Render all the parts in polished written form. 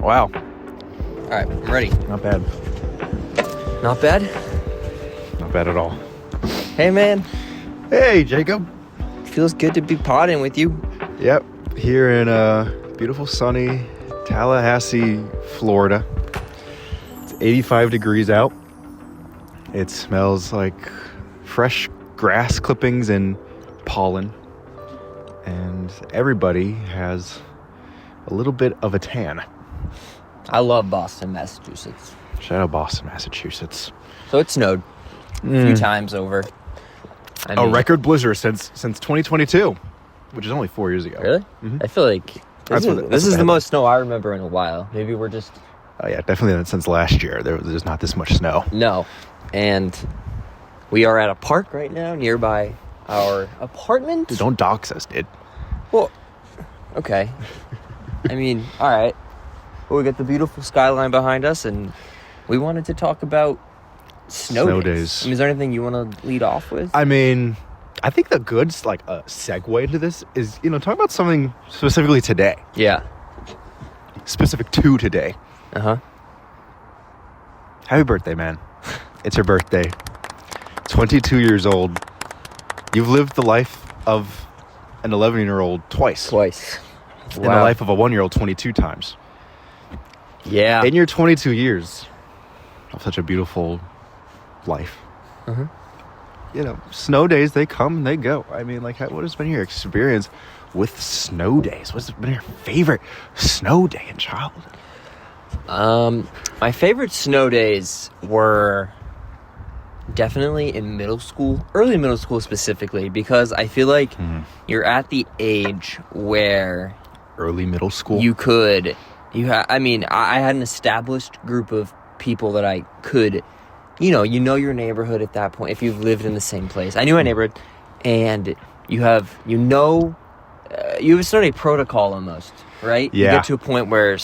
Wow. All right, I'm ready. Not bad. Not bad? Not bad at all. Hey, man. Hey, Jacob. Feels good to be potting with you. Yep. Here in beautiful, sunny Tallahassee, Florida. It's 85 degrees out. It smells like fresh grass clippings and pollen. And everybody has a little bit of a tan. I love Boston, Massachusetts. Shout out Boston, Massachusetts. So it snowed a few times over. A record blizzard since 2022, which is only 4 years ago. Really? Mm-hmm. I feel like That's this is the most snow I remember in a while. Maybe we're just... Oh, yeah, definitely since last year. There's not this much snow. No. And we are at a park right now nearby our apartment. Dude, don't dox us, dude. Well, okay. I mean, all right. Well, we got the beautiful skyline behind us, and we wanted to talk about snow days. I mean, is there anything you want to lead off with? I mean, I think the good segue into this is, talk about something specifically today. Yeah. Specific to today. Uh-huh. Happy birthday, man. It's your birthday. 22 years old. You've lived the life of an 11-year-old twice. And the life of a 1-year-old 22 times. Yeah. In your 22 years of such a beautiful life. Uh-huh. Snow days, they come and they go. I mean, what has been your experience with snow days? What's been your favorite snow day in childhood? My favorite snow days were definitely in middle school, early middle school specifically, because I feel like you're at the age where early middle school. I had an established group of people that I could, you know your neighborhood at that point if you've lived in the same place. I knew my neighborhood, and you have a snow day protocol almost, right? Yeah. You get to a point where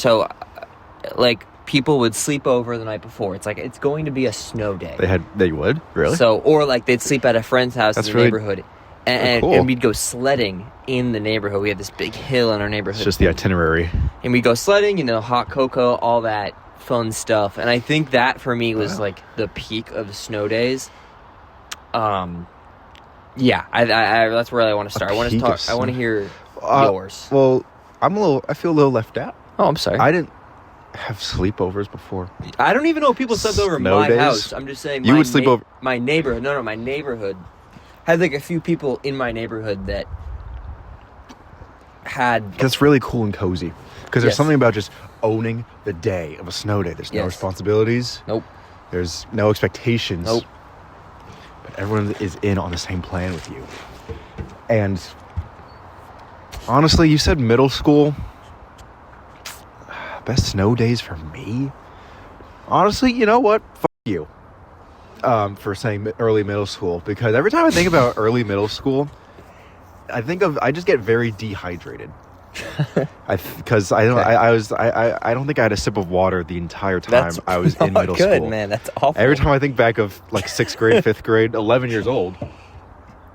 people would sleep over the night before. It's like it's going to be a snow day. They would? Really? So, or they'd sleep at a friend's house in the neighborhood. And, cool. and we'd go sledding in the neighborhood. We had this big hill in our neighborhood. It's just the itinerary. And we'd go sledding, hot cocoa, all that fun stuff. And I think that for me was the peak of snow days. Yeah, that's where I want to start. I want to hear yours. Well, I feel a little left out. Oh, I'm sorry. I didn't have sleepovers before. I don't even know if people slept over in Snow my days? house. I'm just saying You would sleep over... my neighborhood. No, my neighborhood had a few people in my neighborhood that had... That's really cool and cozy. Because there's Yes. something about just owning the day of a snow day. There's no Yes. responsibilities. Nope. There's no expectations. Nope. But everyone is in on the same plan with you. And honestly, you said middle school. Best snow days for me? Honestly, you know what? Fuck you. For saying early middle school. Because every time I think about early middle school, I just get very dehydrated. Because I don't think I had a sip of water the entire time I was in middle school. That's good, man. That's awful. Every time I think back of 6th grade, 5th grade, 11 years old,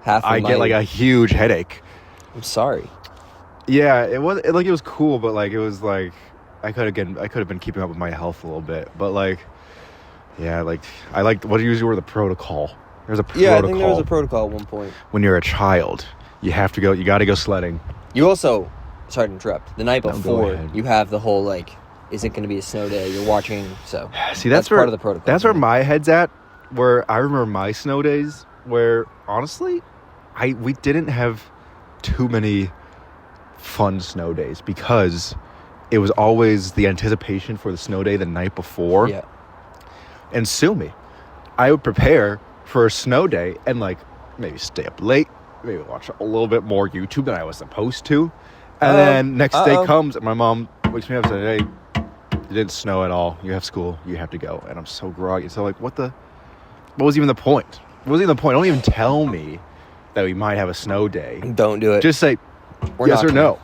I get a huge headache. I'm sorry. Yeah, it was cool, but it was I could have been keeping up with my health a little bit, but I liked what usually were the protocol. There's a protocol. Yeah, I think there was a protocol at one point. When you're a child, you got to go sledding. You also, sorry to interrupt, the night No, go before, ahead. you have the whole, is it going to be a snow day? You're watching, so. See, that's where, part of the protocol. That's where my head's at, where I remember my snow days, where, honestly, we didn't have too many fun snow days, because it was always the anticipation for the snow day the night before. Yeah. And sue me. I would prepare for a snow day and maybe stay up late, maybe watch a little bit more YouTube than I was supposed to. And then next day comes and my mom wakes me up and says, "Hey, it didn't snow at all. You have school. You have to go." And I'm so groggy. So what was even the point? What was even the point? Don't even tell me that we might have a snow day. Don't do it. Just say We're yes not or no.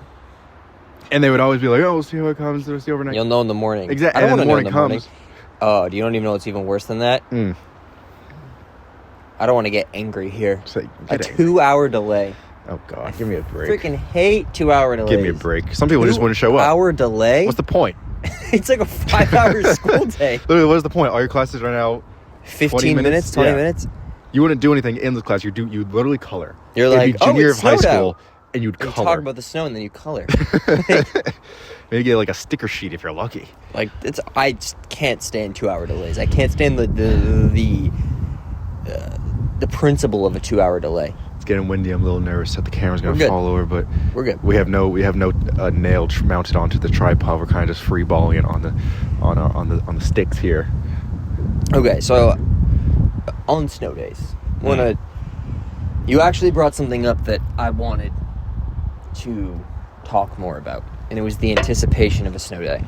And they would always be like, "Oh, we'll see how it comes. We'll see overnight." You'll know in the morning. Exactly. I don't And want then to the know in morning the morning. comes. Oh, do you don't even know what's even worse than that? I don't want to get angry here. Say, A 2-hour delay. Oh God, give me a break. Freaking hate 2-hour delays. Give me a break. Some people just wouldn't show up. 2-hour delay? What's the point? It's like a 5-hour school day. Literally, what is the point? All your classes are now 15 minutes, 20 minutes. You wouldn't do anything in the class. You literally color. You're It'd like, be junior oh, of high snowed school, out. and you'd You color. talk about the snow and then you color. Maybe get like a sticker sheet if you're lucky. Like I just can't stand 2-hour delays. I can't stand the principle of a 2-hour delay. It's getting windy. I'm a little nervous that the camera's We're gonna good. fall over, but We're good. we have no nail mounted onto the tripod. We're kind of just free balling it on the sticks here. Okay, so on snow days, you actually brought something up that I wanted to talk more about, and it was the anticipation of a snow day.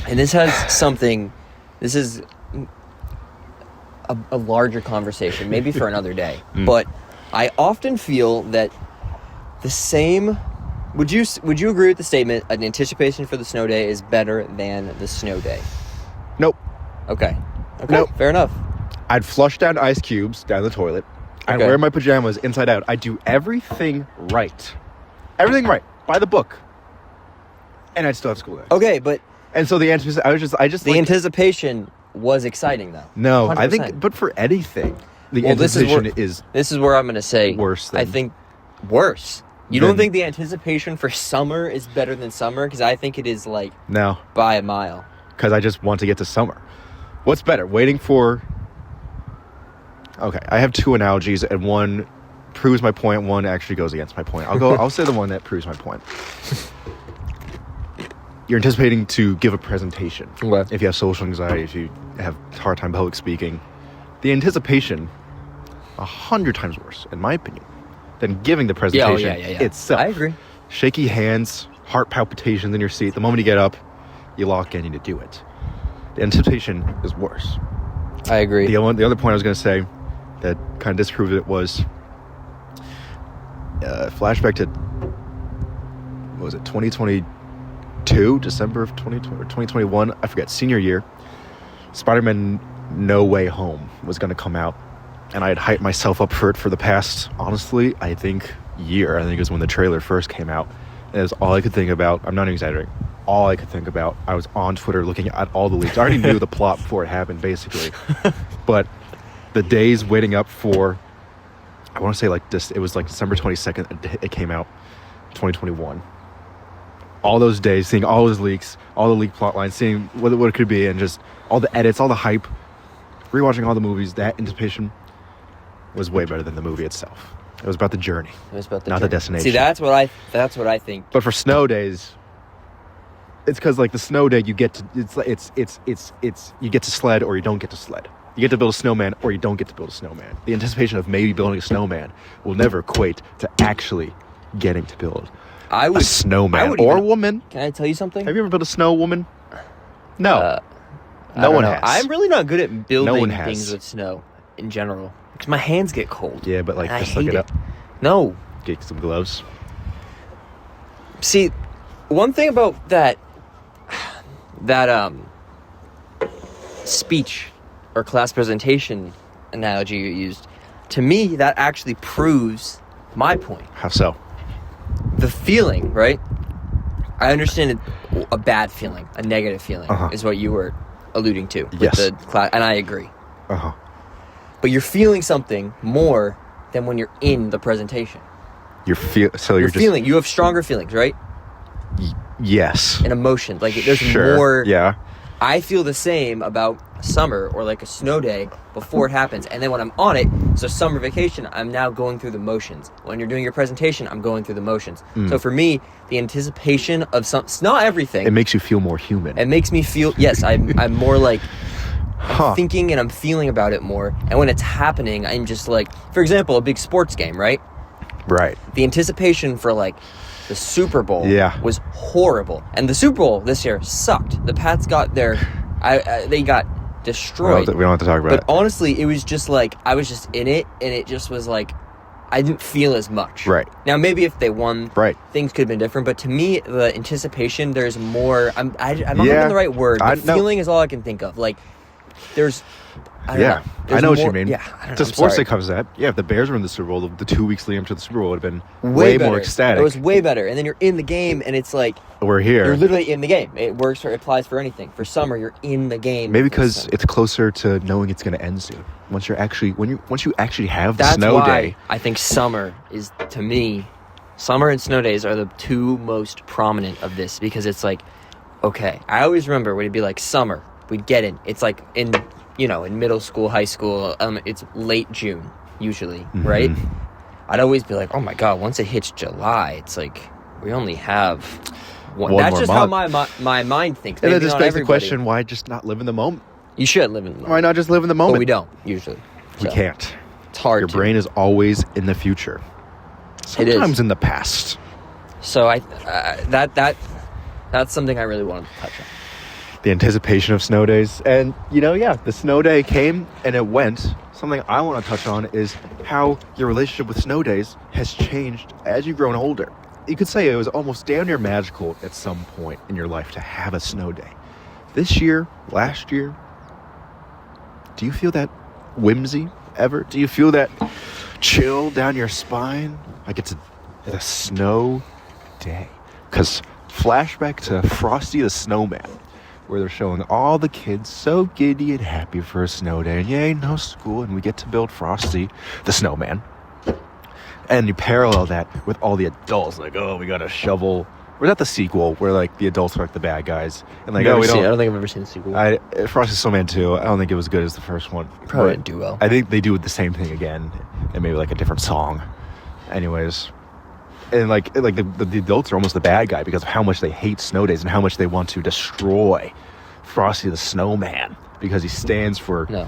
And this is a larger conversation, maybe for another day. But I often feel that the same. Would you agree with the statement? An anticipation for the snow day is better than the snow day. Nope. Okay. Nope. Fair enough. I'd flush down ice cubes down the toilet. I'd Okay. wear my pajamas inside out. I'd do everything right. Everything right. By the book. And I'd still have school day. Okay, but And so the anticipation, the anticipation was exciting, though. No, I 100%. think, but for anything, the Well, this is anticipation where- is This is where I'm going to say worse than- I think worse. You than- don't think the anticipation for summer is better than summer? Because I think it is like no, by a mile. because I just want to get to summer. What's better, waiting for? Okay, I have two analogies, and one proves my point. One actually goes against my point. I'll say the one that proves my point. You're anticipating to give a presentation. Okay. If you have social anxiety, if you have a hard time public speaking, the anticipation 100 times worse, in my opinion, than giving the presentation itself. I agree. Shaky hands, heart palpitations in your seat. The moment you get up, you lock in and you do it. The anticipation is worse. I agree. The other point I was going to say that kind of disproved it was flashback to, what was it, 2022, December of 2020 or 2021, I forget, senior year. Spider-Man No Way Home was going to come out, and I had hyped myself up for it for the past, honestly, I think year. I think it was when the trailer first came out, and it was all I could think about. I'm not even exaggerating. All I could think about. I was on Twitter looking at all the leaks. I already knew the plot before it happened, basically. But the days waiting up for, I want to say like this, it was like December 22nd, it came out, 2021. All those days, seeing all those leaks, all the leak plot lines, seeing what it could be, and just all the edits, all the hype, rewatching all the movies, that anticipation was way better than the movie itself. It was about the journey, It was about the not journey. the destination. See, that's what I think. But for snow days, it's because like the snow day, you get to it's you get to sled or you don't get to sled. You get to build a snowman or you don't get to build a snowman. The anticipation of maybe building a snowman will never equate to actually getting to build a snowman or a woman. Can I tell you something? Have you ever built a snow woman? No. I No don't one know. has. I'm really not good at building one has. things with snow in general because my hands get cold. Yeah, but like and I just look hate it up. No. Get some gloves. See, one thing about that speech or class presentation analogy you used, to me that actually proves my point. How so? The feeling, right? I understand a bad feeling, a negative feeling is what you were alluding to with Yes. the class, and I agree. Uh-huh. But you're feeling something more than when you're in the presentation. You're You're just feeling, you have stronger feelings, right? yes. And emotion. Like there's Sure. more. Yeah. I feel the same about summer or like a snow day before it happens. And then when I'm on it, so summer vacation, I'm now going through the motions. When you're doing your presentation, I'm going through the motions. So for me, the anticipation of it's not everything. It makes you feel more human. It makes me feel, yes, I'm more like, Huh. I'm thinking and I'm feeling about it more. And when it's happening, I'm just like, for example, a big sports game, right? Right. The anticipation for like the Super Bowl Yeah. was horrible. And the Super Bowl this year sucked. The Pats got they got We destroyed. don't have to talk about But it. honestly, it was just like, I was just in it, and it just was like, I didn't feel as much. Right. Now, maybe if they won, Right. things could have been different. But to me, the anticipation, there's more, I'm not Yeah. having the right word, I- but no. feeling is all I can think of. Like, there's. I don't Yeah, know. I There's know what more- you mean. Yeah, I don't know. The I'm sports sorry. that comes that. Yeah, if the Bears were in the Super Bowl, the 2 weeks leading up to the Super Bowl would have been Way more better. ecstatic. It was way better. And then you're in the game, and it's like We're here. you're literally in the game. It works. It applies for anything. For summer, you're in the game. Maybe For because summer. it's closer to knowing it's going to end soon. Once you actually have the That's snow why day. I think summer is, to me, summer and snow days are the two most prominent of this, because it's like, okay, I always remember when it'd be like summer, we'd get in. It's like in middle school, high school, it's late June usually, Mm-hmm. right? I'd always be like, oh my God, once it hits July, it's like we only have one. One That's more just month. how my mind thinks. And that Maybe just not begs the everybody. question: why just not live in the moment? You should live in the moment. Why not just live in the moment? But we don't usually. We So, can't. It's hard. Your to. brain is always in the future. It is. Sometimes in the past. So that's something I really wanted to touch on. The anticipation of snow days. And, the snow day came and it went. Something I want to touch on is how your relationship with snow days has changed as you've grown older. You could say it was almost damn near magical at some point in your life to have a snow day. This year, last year, do you feel that whimsy ever? Do you feel that chill down your spine? Like it's a snow day. Because flashback to Frosty the Snowman, where they're showing all the kids so giddy and happy for a snow day. And yay, no school, and we get to build Frosty the Snowman. And you parallel that with all the adults, like, oh, we got to shovel. Or not the sequel, where like the adults are like the bad guys, and like, Never oh, we seen it. I don't. don't think I've ever seen the sequel. Frosty the Snowman 2, I don't think it was good as the first one. Probably But didn't do well. I think they do the same thing again, and maybe like a different song. Anyways, and like the adults are almost the bad guy because of how much they hate snow days and how much they want to destroy Frosty the Snowman because he stands for No.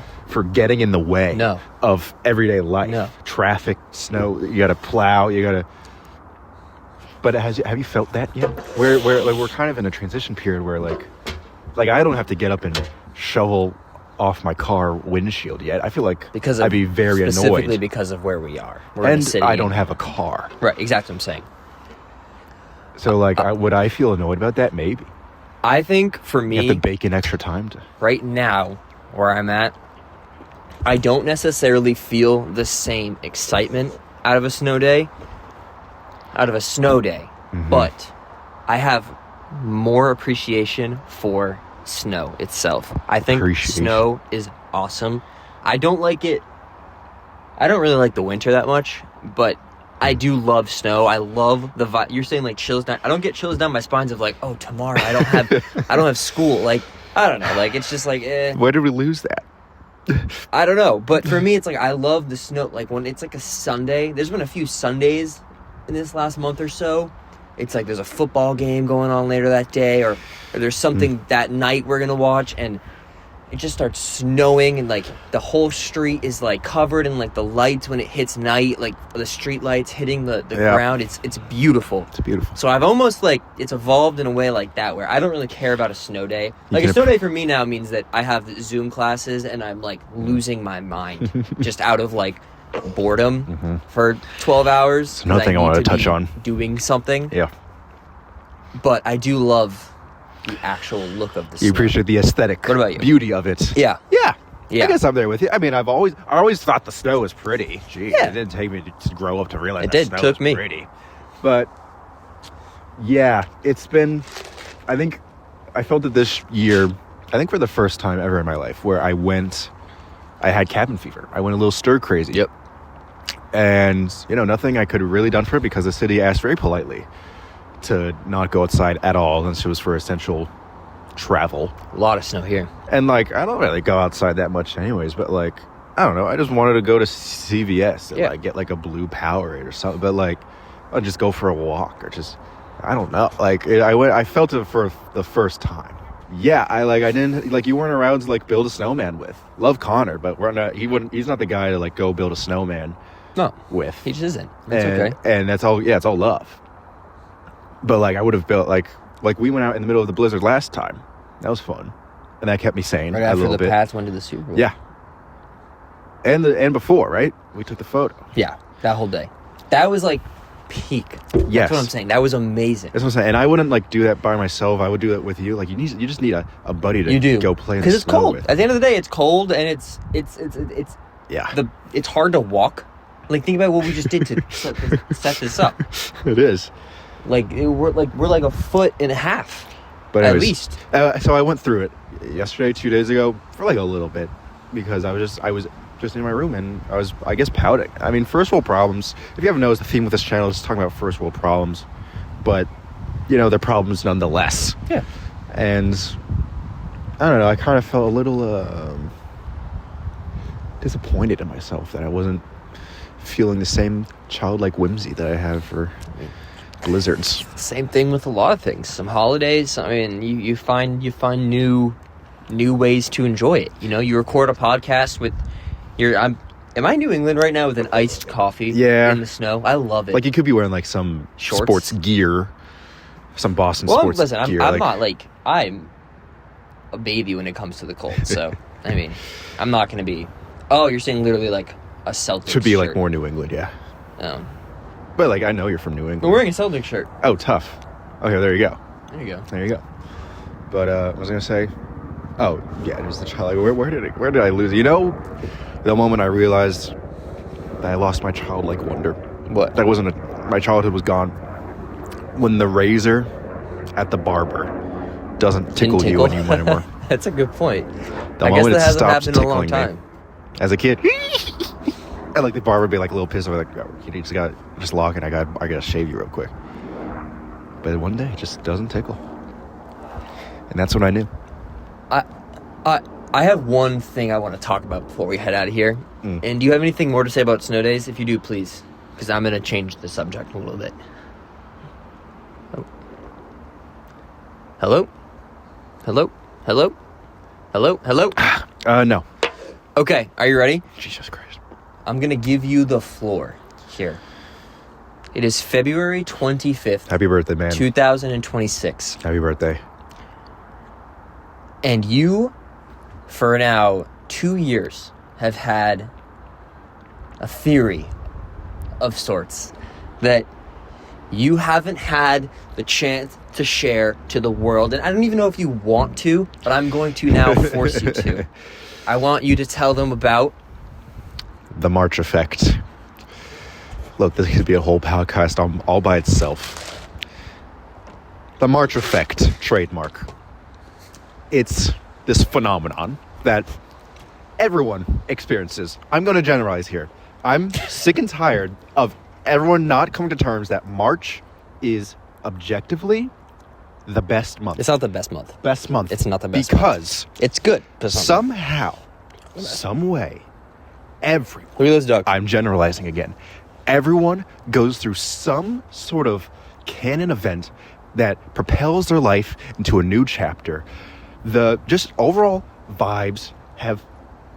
getting in the way No. of everyday life. No. Traffic, snow, you got to plow, you got to. But have you felt that yet? Where like we're kind of in a transition period where like I don't have to get up and shovel off my car windshield yet. I feel like Because I'd be very specifically annoyed. because of where we are. We're in a And city. I don't have a car. Right, exactly what I'm saying. So like would I feel annoyed about that? Maybe. I think for You have me, to bake in extra time to. right now, where I'm at, I don't necessarily feel the same excitement out of a snow day. Mm-hmm. But I have more appreciation for snow itself. I think Appreciation. snow is awesome. I don't really like the winter that much, but I do love snow. I love the vibe. You're saying like chills down. I don't get chills down my spines of like, oh, tomorrow I don't have school. Like, I don't know. Like, it's just like, Where did we lose that? I don't know. But for me, it's like, I love the snow. Like when it's like a Sunday, there's been a few Sundays in this last month or so. It's like there's a football game going on later that day, or there's something that night we're going to watch, and it just starts snowing, and like the whole street is like covered in like the lights when it hits night, like the street lights hitting the Yeah. ground. It's beautiful. It's beautiful. So I've almost like, it's evolved in a way like that where I don't really care about a snow day. Like can a snow day for me now means that I have Zoom classes and I'm like losing my mind just out of like boredom for 12 hours. It's another 'cause thing I need wanted to touch be on. Doing something. Yeah. But I do love the actual look of the You snow. appreciate the aesthetic What about you? beauty of it. Yeah. Yeah. Yeah. I guess I'm there with you. I mean, I always thought the snow was pretty. Gee, Yeah. it didn't take me to grow up to realize It that did. snow Took was me. pretty. But yeah, it's been. I think I felt it this year. I think for the first time ever in my life, where I had cabin fever. I went a little stir crazy. Yep. And nothing I could have really done for it because the city asked very politely to not go outside at all unless it was for essential travel. A lot of snow here. And like, I don't really go outside that much anyways, but like, I don't know. I just wanted to go to CVS and Yeah. like get like a blue Powerade or something, but like, I'll just go for a walk or just, I don't know. Like I felt it for the first time. Yeah. I didn't like, you weren't around to like build a snowman with. Love Connor, but he's not the guy to like go build a snowman No, with. he just isn't. It's and, okay. And that's all. Yeah, it's all love. But like, I would have built like we went out in the middle of the blizzard last time. That was fun, and that kept me sane Right a after little the bit. Pats went to the Super Bowl. Yeah. And before, right? We took the photo. Yeah, that whole day. That was like, peak. Yes. That's what I'm saying. That was amazing. That's what I'm saying. And I wouldn't like do that by myself. I would do it with you. Like you just need a buddy to You do. go play in the Because it's snow cold. with. At the end of the day, it's cold and it's Yeah. it's hard to walk. Like think about what we just did to set this up. It is. Like we're like a foot and a half. But at anyways, least. So I went through it yesterday, 2 days ago, for like a little bit, because I was just in my room and I was, I guess, pouting. I mean, first world problems. If you haven't noticed, the theme of this channel is talking about first world problems, but they're problems nonetheless. Yeah. And I don't know. I kind of felt a little disappointed in myself that I wasn't feeling the same childlike whimsy that I have for blizzards. Same thing with a lot of things. Some holidays, I mean, you find new ways to enjoy it. You record a podcast with am I in New England right now with an iced coffee in the snow? I love it. Like you could be wearing like some Shorts? sports gear, some Boston sports listen, gear. I'm not like I'm a baby when it comes to the cold. So I mean, I'm not going to be. Oh, you're saying literally like a Celtics should be shirt. like more New England, yeah. But But like I know you're from New England. I'm wearing a Celtics shirt. Oh, tough. Okay, there you go. There you go. But what was I gonna say? Oh, yeah, it was the child. Like, where did I lose it? The moment I realized that I lost my childlike wonder. What? That wasn't my childhood was gone. When the razor at the barber doesn't tickle you anymore. That's a good point. The I guess moment that it hasn't stops happened in a long tickling me. time. As a kid, and like the barber would be like a little pissed. I'm like, oh, you just lock it. I gotta shave you real quick. But one day it just doesn't tickle, and that's when I knew. I have one thing I want to talk about before we head out of here. And do you have anything more to say about snow days? If you do, please, because I'm going to change the subject a little bit. Oh. Hello? Hello? Hello? Hello? Hello? No. Okay, are you ready? Jesus Christ. I'm going to give you the floor here. It is February 25th, Happy birthday, man. 2026. Happy birthday. And you, for now 2 years, have had a theory of sorts that you haven't had the chance to share to the world. And I don't even know if you want to, but I'm going to now force you to. I want you to tell them about The March effect. Look, this could be a whole podcast all by itself. The March effect, trademark. It's this phenomenon that everyone experiences. I'm going to generalize here. I'm sick and tired of everyone not coming to terms that March is objectively the best month. It's not the best month. Best month. It's not the best because month. It's good. But somehow, some way, everyone. Look at those dogs. I'm generalizing again. Everyone goes through some sort of canon event that propels their life into a new chapter. The just overall vibes have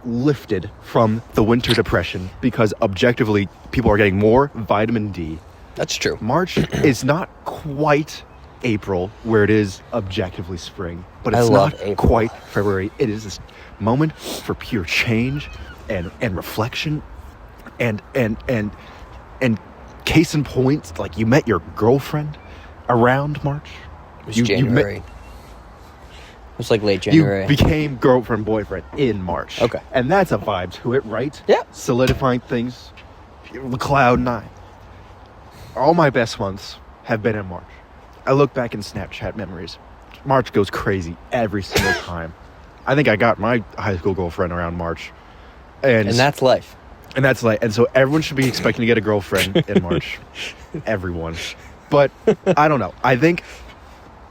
lifted from the winter depression because objectively people are getting more vitamin D. That's true. March is not quite April where it is objectively spring, but it's not quite February. It is this moment for pure change and reflection and case in point, like you met your girlfriend around March. It was January. It was like late January. You became girlfriend, boyfriend in March. Okay. And that's a vibe to it, right? Yeah. Solidifying things. Cloud 9. All my best months have been in March. I look back in Snapchat memories. March goes crazy every single time. I think I got my high school girlfriend around March. And that's life. And that's like, and so everyone should be expecting to get a girlfriend in March. Everyone. But I don't know. I think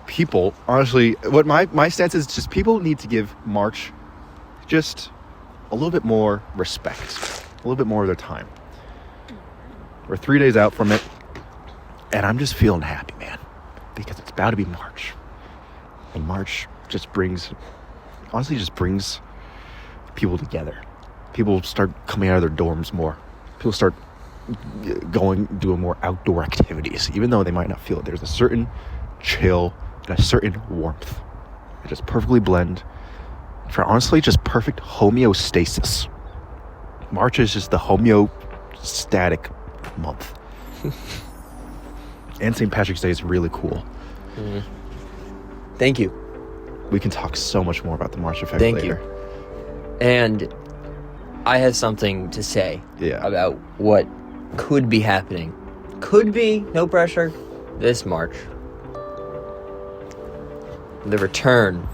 people, honestly, what my stance is just people need to give March just a little bit more respect, a little bit more of their time. We're 3 days out from it, and I'm just feeling happy, man, because it's about to be March. And March just brings people together. People start coming out of their dorms more. People start doing more outdoor activities, even though they might not feel it. There's a certain chill and a certain warmth that just perfectly blend for honestly just perfect homeostasis. March is just the homeostatic month. And St. Patrick's Day is really cool. Thank you. We can talk so much more about the March effect Thank later. you. And I have something to say Yeah. about what could be happening. Could be, no pressure, this March. The return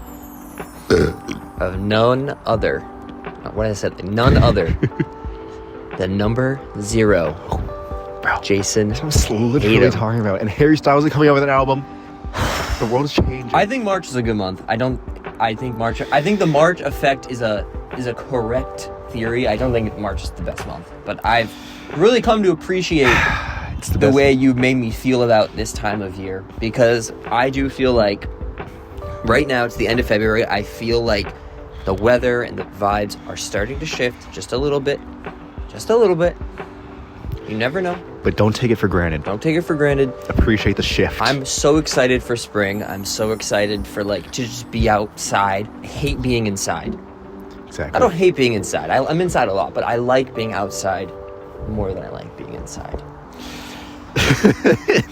of none other. What I said, none other than number 0. Bro, Jason I was literally Tatum. talking about it. And Harry Styles is coming out with an album. The world is changing. I think March is a good month. I think the March effect is a correct theory. I don't think March is the best month, but I've really come to appreciate it's the best. way you've made me feel about this time of year, because I do feel like right now it's the end of February. I feel like the weather and the vibes are starting to shift just a little bit. Just a little bit. You never know. But don't take it for granted. Don't take it for granted. Appreciate the shift. I'm so excited for spring. I'm so excited for to just be outside. I hate being inside. Exactly. I don't hate being inside. I'm inside a lot, but I like being outside more than I like being inside.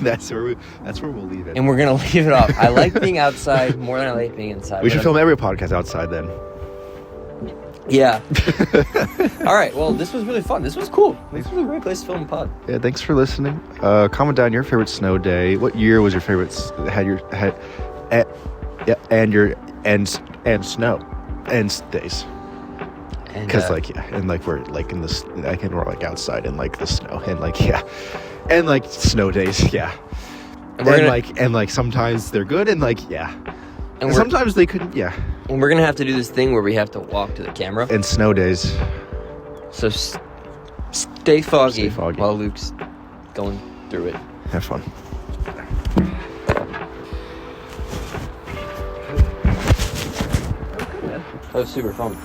that's where we'll leave it. And we're gonna leave it off. I like being outside more than I like being inside. We should film every podcast outside then. Yeah. All right. Well, this was really fun. This was cool. This was a great place to film a pod. Yeah, thanks for listening. Comment down your favorite snow day. What year was your favorite and snow ends days? And, Because we're like in this, I think we're like outside in like the snow and and like snow days, yeah. and we're gonna, and like sometimes they're good and and sometimes they couldn't, yeah. and we're gonna have to do this thing where we have to walk to the camera. And snow days. So stay foggy, Stay foggy. while Luke's going through it. Have fun. That was super fun.